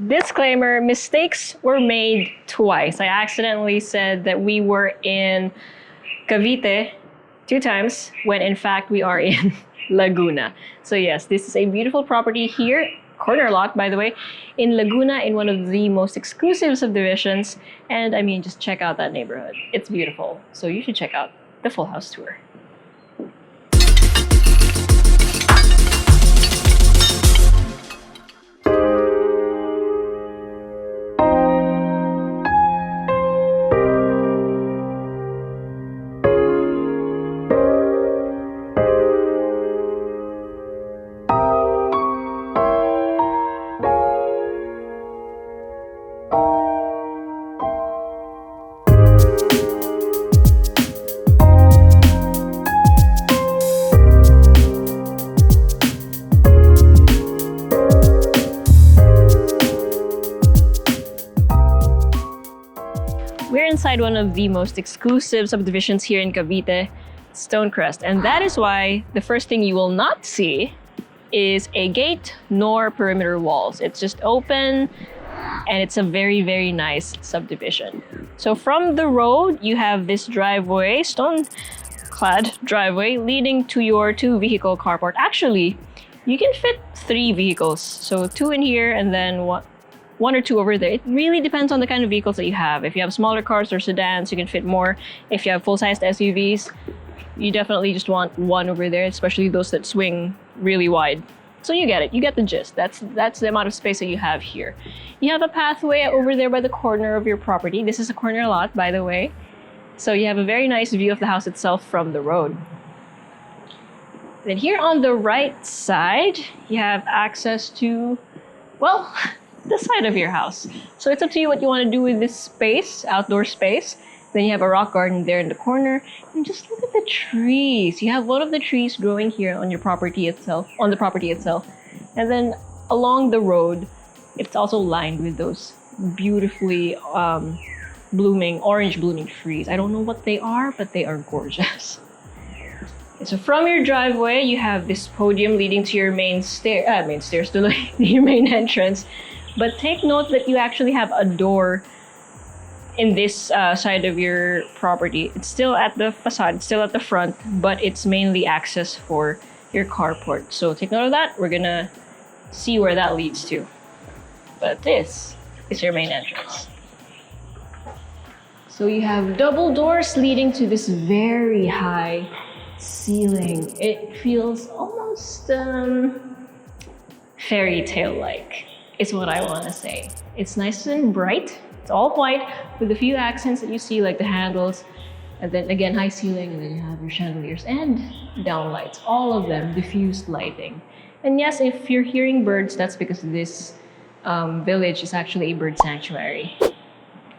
Disclaimer, mistakes were made twice. I accidentally said that we were in Cavite 2 times when in fact we are in Laguna. So yes, this is a beautiful property here, corner lot by the way, in Laguna in one of the most exclusive subdivisions. And I mean, just check out that neighborhood. It's beautiful. So you should check out the full house tour. We're inside one of the most exclusive subdivisions here in Cavite, Stonecrest. And that is why the first thing you will not see is a gate nor perimeter walls. It's just open and it's a very, very nice subdivision. So from the road, you have this driveway, stone-clad driveway leading to your 2-vehicle carport. Actually, you can fit 3 vehicles. So 2 in here and then 1 or 2 over there. It really depends on the kind of vehicles that you have. If you have smaller cars or sedans, you can fit more. If you have full-sized SUVs, you definitely just want 1 over there, especially those that swing really wide. So you get it. You get the gist. That's the amount of space that you have here. You have a pathway over there by the corner of your property. This is a corner lot, by the way. So you have a very nice view of the house itself from the road. Then here on the right side, you have access to, well, the side of your house. So it's up to you what you want to do with this space, outdoor space. Then you have a rock garden there in the corner. And just look at the trees. You have one of the trees growing here on your property itself, on the property itself. And then along the road, it's also lined with those beautifully orange blooming trees. I don't know what they are, but they are gorgeous. So from your driveway, you have this podium leading to your main stairs to your main entrance. But take note that you actually have a door in this side of your property. It's still at the facade, it's still at the front, but it's mainly access for your carport. So take note of that. We're gonna see where that leads to. But this is your main entrance. So you have double doors leading to this very high ceiling. It feels almost fairy tale-like. Is what I want to say. It's nice and bright. It's all white with a few accents that you see, like the handles, and then again high ceiling, and then you have your chandeliers and down lights. All of them diffused lighting. And yes, if you're hearing birds, that's because this village is actually a bird sanctuary.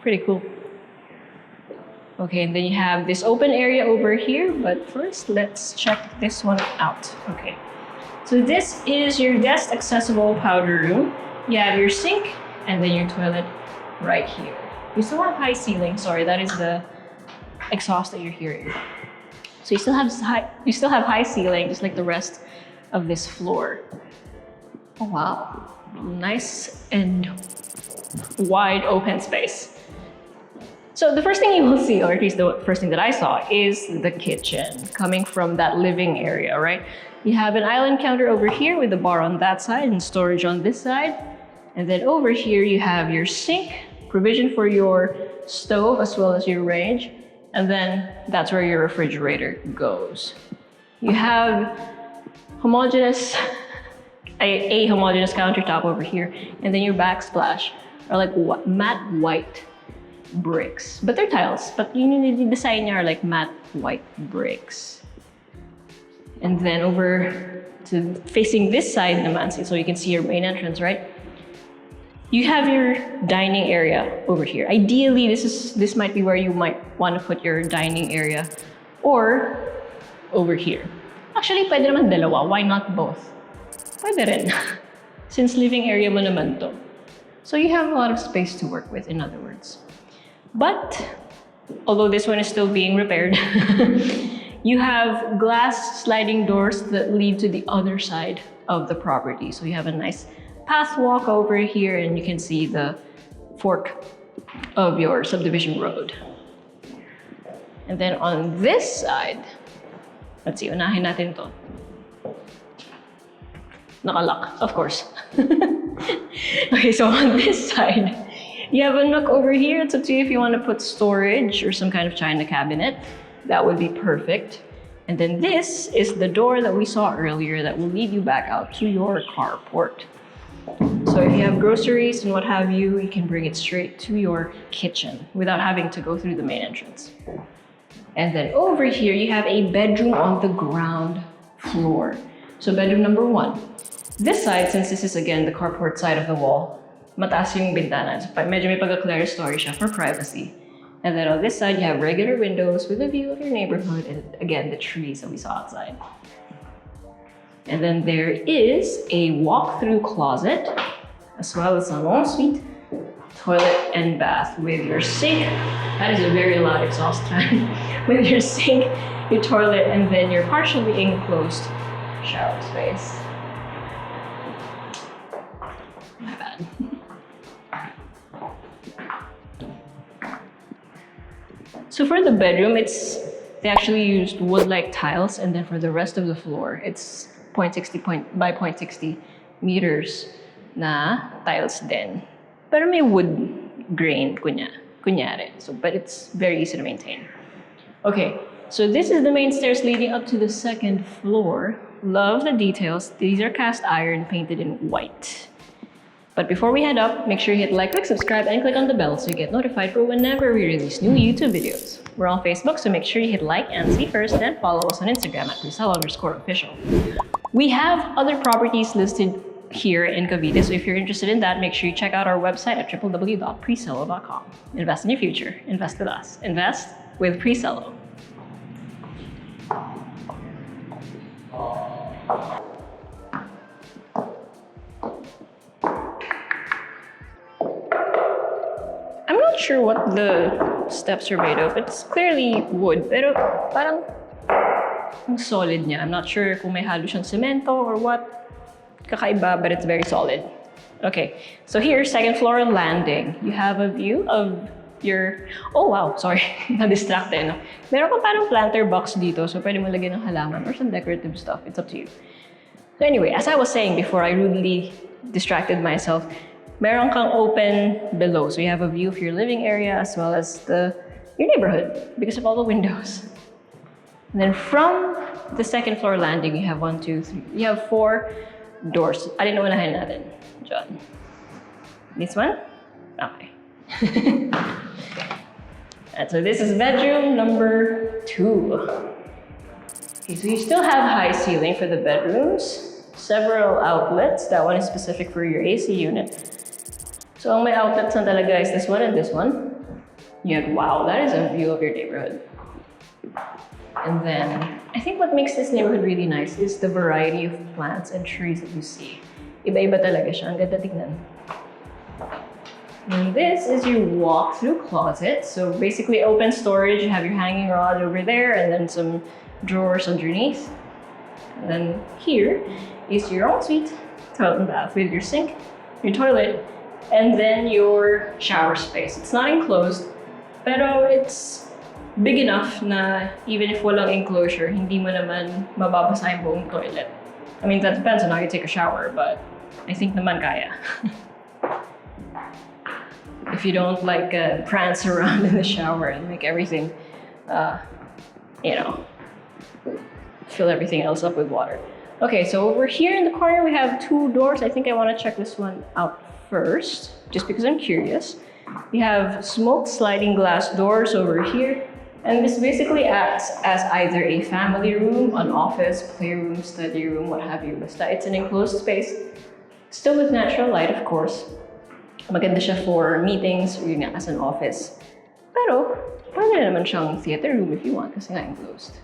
Pretty cool. Okay, and then you have this open area over here. But first, let's check this one out. Okay, so this is your guest accessible powder room. You have your sink and then your toilet right here. You still have high ceiling. Sorry, that is the exhaust that you're hearing. So you still have high ceiling, just like the rest of this floor. Oh wow, nice and wide open space. So the first thing you will see, or at least the first thing that I saw, is the kitchen coming from that living area, right? You have an island counter over here with a bar on that side and storage on this side. And then over here, you have your sink, provision for your stove as well as your range. And then that's where your refrigerator goes. You have a homogeneous countertop over here. And then your backsplash are like matte white bricks. But they're tiles, but you need to design are like matte white bricks. And then over to facing this side naman, so you can see your main entrance, right? You have your dining area over here. Ideally, this might be where you might want to put your dining area, or over here. Actually, pwede naman dalawa. Why not both? Pwede rin. Since living area mo naman to. So you have a lot of space to work with, in other words. But, although this one is still being repaired, you have glass sliding doors that lead to the other side of the property. So you have a nice path walk over here and you can see the fork of your subdivision road. And then on this side, let's see, unahin natin to. Nakalock, of course. Okay, so on this side, you have a nook over here. It's up to you if you want to put storage or some kind of china cabinet. That would be perfect. And then this is the door that we saw earlier that will lead you back out to your carport. So if you have groceries and what have you, you can bring it straight to your kitchen without having to go through the main entrance. And then over here, you have a bedroom on the ground floor. So bedroom number 1. This side, since this is again the carport side of the wall, mataas yung bintana. So medyo may pagka-clerestory siya for privacy. And then on this side, you have regular windows with a view of your neighborhood and again, the trees that we saw outside. And then there is a walk-through closet, as well as an ensuite, toilet and bath with your sink. That is a very loud exhaust fan. With your sink, your toilet, and then your partially enclosed shower space. My bad. So for the bedroom, they actually used wood-like tiles, and then for the rest of the floor, it's 0.60 by 0.60 meters na tiles din. Pero may wood grain, kunyari. So, but it's very easy to maintain. Okay, so this is the main stairs leading up to the second floor. Love the details. These are cast iron painted in white. But before we head up, make sure you hit like, click subscribe, and click on the bell so you get notified for whenever we release new YouTube videos. We're on Facebook, so make sure you hit like and see first, then follow us on Instagram at Presello_official. We have other properties listed here in Cavite, so if you're interested in that, make sure you check out our website at www.presello.com. Invest in your future. Invest with us. Invest with Presello. I'm not sure what the steps are made of. It's clearly wood, pero parang ang solid niya. I'm not sure kung may halo siyang semento or what. Kakaiba, but it's very solid. Okay, so here, second floor landing. You have a view of your... Oh wow, sorry. Na-distracted, no? Meron pa parang planter box dito, so pwede mo lagyan ng halaman or some decorative stuff. It's up to you. So anyway, as I was saying before, I rudely distracted myself. Meron kang open below, so you have a view of your living area as well as your neighborhood because of all the windows. And then from the second floor landing, you have 1, 2, 3. You have 4 doors. Alin na unahin natin, John? This one? Okay. And so this is bedroom number 2. Okay, so you still have high ceiling for the bedrooms. Several outlets. That one is specific for your AC unit. So ang may outlets na talaga is this one and this one. You have, wow, that is a view of your neighborhood. And then, I think what makes this neighborhood really nice is the variety of plants and trees that you see. Iba-iba talaga siya. Ang ganda tignan. And this is your walk-through closet. So basically open storage. You have your hanging rod over there and then some drawers underneath. And then here is your ensuite, toilet and bath with your sink, your toilet, and then your shower space. It's not enclosed, pero it's big enough na even if walang enclosure, hindi mo naman mababasa yung buong toilet. I mean, that depends on how you take a shower, but I think naman kaya. If you don't like prance around in the shower and make everything, fill everything else up with water. Okay, so over here in the corner, we have 2 doors. I think I want to check this one out first, just because I'm curious. We have smoke sliding glass doors over here. And this basically acts as either a family room, an office, playroom, study room, what have you. Basta it's an enclosed space, still with natural light, of course. Maganda siya for meetings or yun nga as an office. Pero, pwede na naman siyang theater room if you want kasi nga enclosed.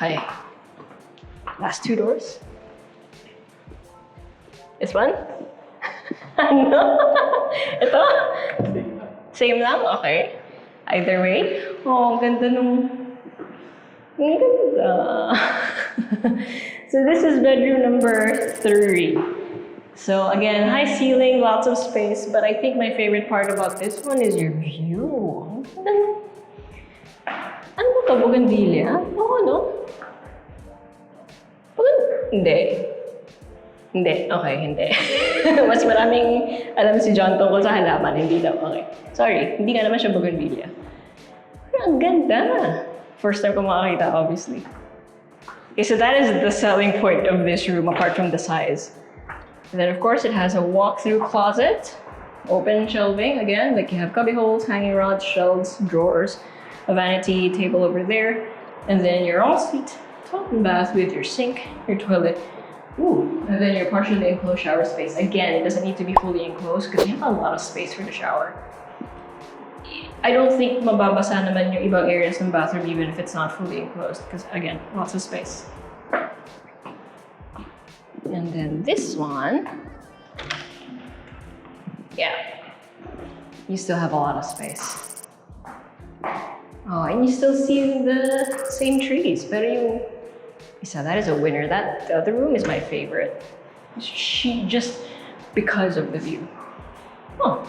Hi. Last 2 doors. This one? Ano? Ito? Same lang? Okay. Either way. Oh, ganda nung... Ang ganda. So this is bedroom number 3. So again, high ceiling, lots of space, but I think my favorite part about this one is your view. Ano ba ito? Bougainvillea? Oo, no? Hindi. Hindi. Okay, hindi. Mas maraming alam si John tungkol sa halaman. Hindi daw. Okay. Sorry, hindi nga naman siya bougainvillea. Pero ang ganda. First time ko makakita, obviously. Okay, so that is the selling point of this room, apart from the size. And then, of course, it has a walk-through closet, open shelving, again, like you have cubby holes, hanging rods, shelves, drawers, a vanity table over there, and then your ensuite toilet and bath with your sink, your toilet, and then your partially enclosed shower space. Again, it doesn't need to be fully enclosed because you have a lot of space for the shower. I don't think mababasa naman yung ibang areas ng bathroom even if it's not fully enclosed because, again, lots of space. And then this one, yeah, you still have a lot of space. Oh, and you still see the same trees. Pero yung isa, that is a winner. The other room is my favorite. Just because of the view. Oh.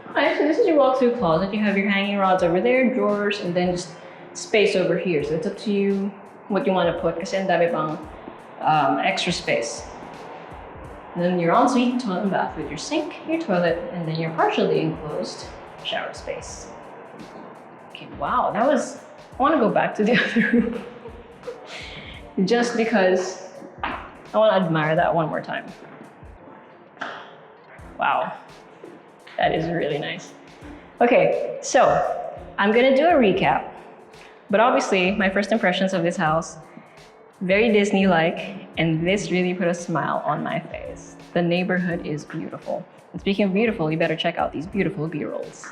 Alright, so this is your walk-through closet. You have your hanging rods over there, drawers, and then just space over here. So it's up to you what you want to put kasi ang dami pang extra space. And then your ensuite, toilet and bath with your sink, your toilet, and then your partially enclosed shower space. Okay, wow, that was... I want to go back to the other room. Just because I want to admire that one more time. Wow, that is really nice. Okay, so I'm gonna do a recap. But obviously, my first impressions of this house, very Disney-like, and this really put a smile on my face. The neighborhood is beautiful. And speaking of beautiful, you better check out these beautiful B-rolls.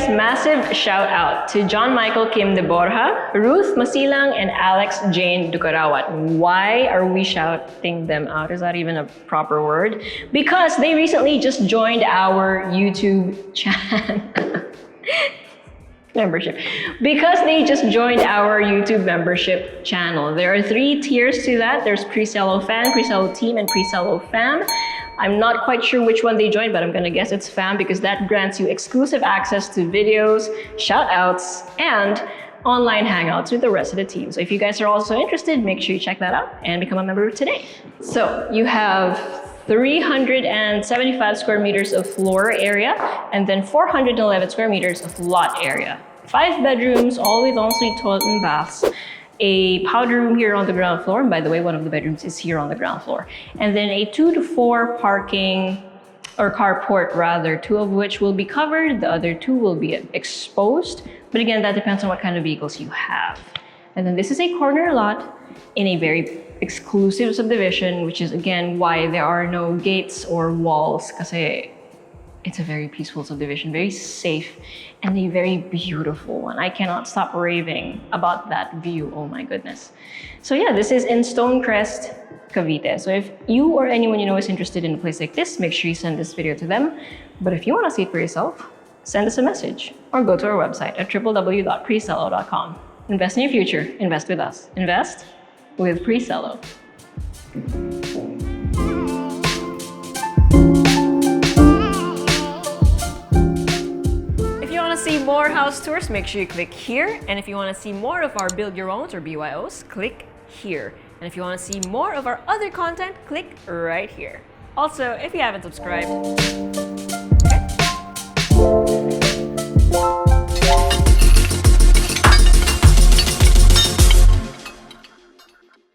Massive shout out to John Michael Kim de Borja, Ruth Masilang, and Alex Jane Dukarawat. Why are we shouting them out? Is that even a proper word? Because they recently just joined our YouTube channel. Membership. Because they just joined our YouTube membership channel. There are 3 tiers to that. There's Presello Fan, Presello Team, and Presello Fam. I'm not quite sure which one they joined, but I'm gonna guess it's Fam because that grants you exclusive access to videos, shout-outs, and online hangouts with the rest of the team. So if you guys are also interested, make sure you check that out and become a member today. So you have 375 square meters of floor area and then 411 square meters of lot area. 5 bedrooms, all with ensuite toilet and baths. A powder room here on the ground floor. And by the way, one of the bedrooms is here on the ground floor. And then a 2 to 4 parking or carport rather, 2 of which will be covered. The other 2 will be exposed. But again, that depends on what kind of vehicles you have. And then this is a corner lot in a very exclusive subdivision, which is again why there are no gates or walls kasi it's a very peaceful subdivision, very safe, and a very beautiful one. I cannot stop raving about that view. Oh my goodness. So yeah, this is in Stonecrest, Cavite. So if you or anyone you know is interested in a place like this, make sure you send this video to them. But if you want to see it for yourself, send us a message or go to our website at www.presello.com. Invest in your future. Invest with us. Invest with Presello. See more house tours, make sure you click here. And if you want to see more of our Build Your Owns or BYOs, click here. And if you want to see more of our other content, click right here. Also, if you haven't subscribed,